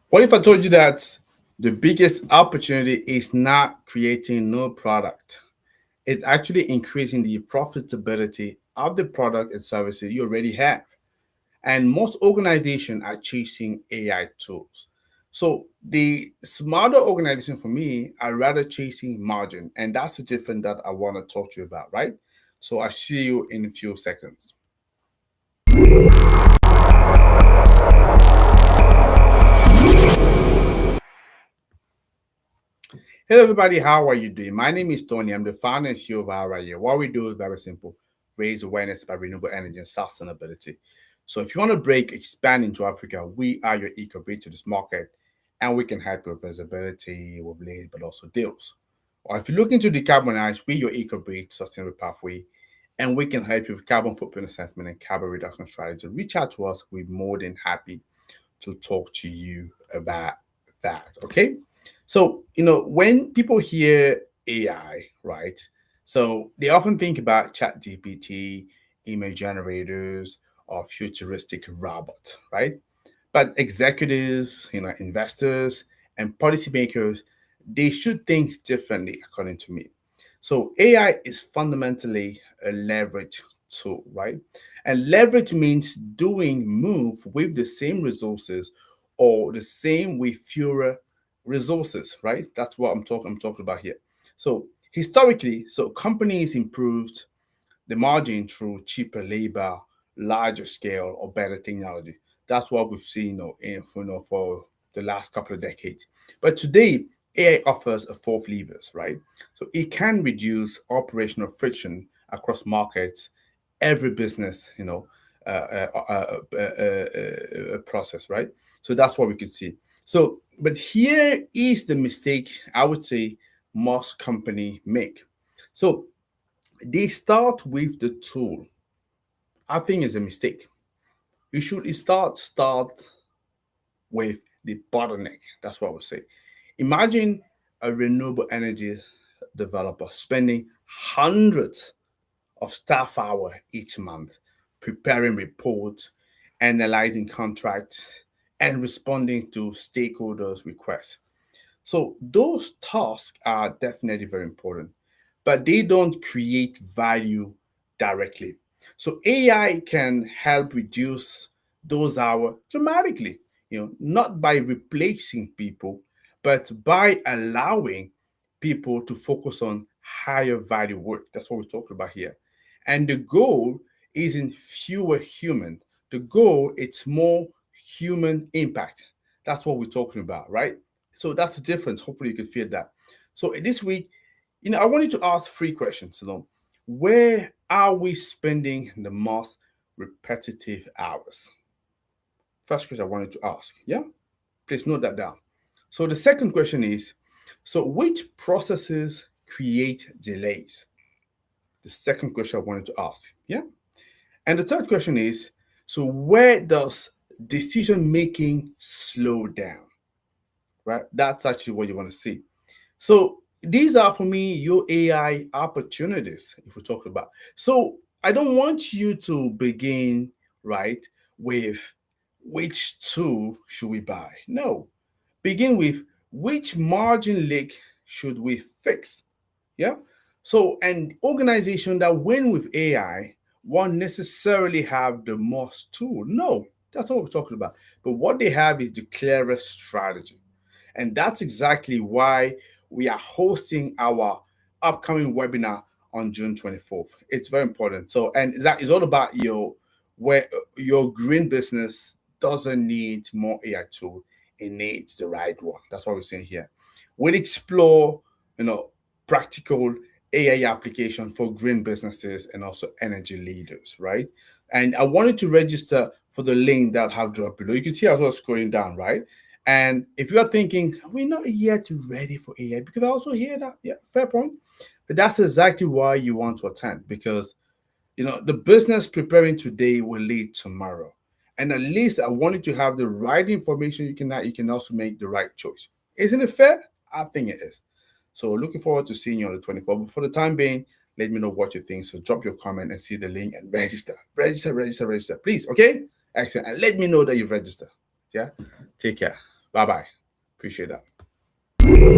What if I told you that the biggest opportunity is not creating no product? It's actually increasing the profitability of the product and services you already have. And most organizations are chasing AI tools. So the smarter organization for me are rather chasing margin. And that's the difference that I want to talk to you about, right? So I see you in a few seconds. Hello, everybody. How are you doing? My name is Tony. I'm the founder and CEO of our here. What we do is very simple: raise awareness about renewable energy and sustainability. So, if you want to break, expand into Africa, we are your eco bridge to this market, and we can help you with visibility, with leads, but also deals. Or if you're looking to decarbonize, we your eco bridge sustainable pathway, and we can help you with carbon footprint assessment and carbon reduction strategy. Reach out to us. We're more than happy to talk to you about that. Okay. So, when people hear AI, right? So they often think about chat GPT, image generators, or futuristic robots, right? But executives, investors, and policymakers, they should think differently, according to me. So AI is fundamentally a leverage tool, right? And leverage means doing move with the same resources or the same with fewer resources, right? That's what I'm talking about here. So historically, so companies improved the margin through cheaper labor, larger scale, or better technology. That's what we've seen, for the last couple of decades. But today, AI offers a fourth levers, right? So it can reduce operational friction across markets, every business, process, right? So that's what we could see. So, but here is the mistake I would say most company make. So they start with the tool. I think it's a mistake. You should start with the bottleneck. That's what I would say. Imagine a renewable energy developer spending hundreds of staff hours each month preparing reports, analyzing contracts, and responding to stakeholders' requests. So those tasks are definitely very important, but they don't create value directly. So AI can help reduce those hours dramatically, not by replacing people, but by allowing people to focus on higher value work. That's what we're talking about here. And the goal isn't fewer human. The goal it's more human impact. That's what we're talking about, right? So that's the difference. Hopefully you can feel that. So this week, I wanted to ask three questions. Where are we spending the most repetitive hours? First question I wanted to ask. Yeah, please note that down. So the second question is, so which processes create delays? The second question I wanted to ask. Yeah. And the third question is, so where does decision making slow down? Right? That's actually what you want to see. So these are for me your AI opportunities, if we talk about. So I don't want you to begin right with which tool should we buy. No, begin with which margin leak should we fix. Yeah. So an organization that win with AI won't necessarily have the most tool. No, that's not what we're talking about. But what they have is the clearest strategy. And that's exactly why we are hosting our upcoming webinar on June 24th. It's very important. So, and that is all about where your green business doesn't need more AI tool. It needs the right one. That's what we're saying here. We'll explore, practical AI application for green businesses and also energy leaders, right? And I wanted to register for the link that I have dropped below. You can see as well scrolling down, right? And if you are thinking, we're not yet ready for AI, because I also hear that, yeah, fair point. But that's exactly why you want to attend, because the business preparing today will lead tomorrow. And at least I wanted to have the right information. You can also make the right choice. Isn't it fair? I think it is. So looking forward to seeing you on the 24th. But for the time being, let me know what you think. So drop your comment and see the link and register. Register, register, register. Please, okay? Excellent. And let me know that you've registered. Yeah? Take care. Bye bye. Appreciate that.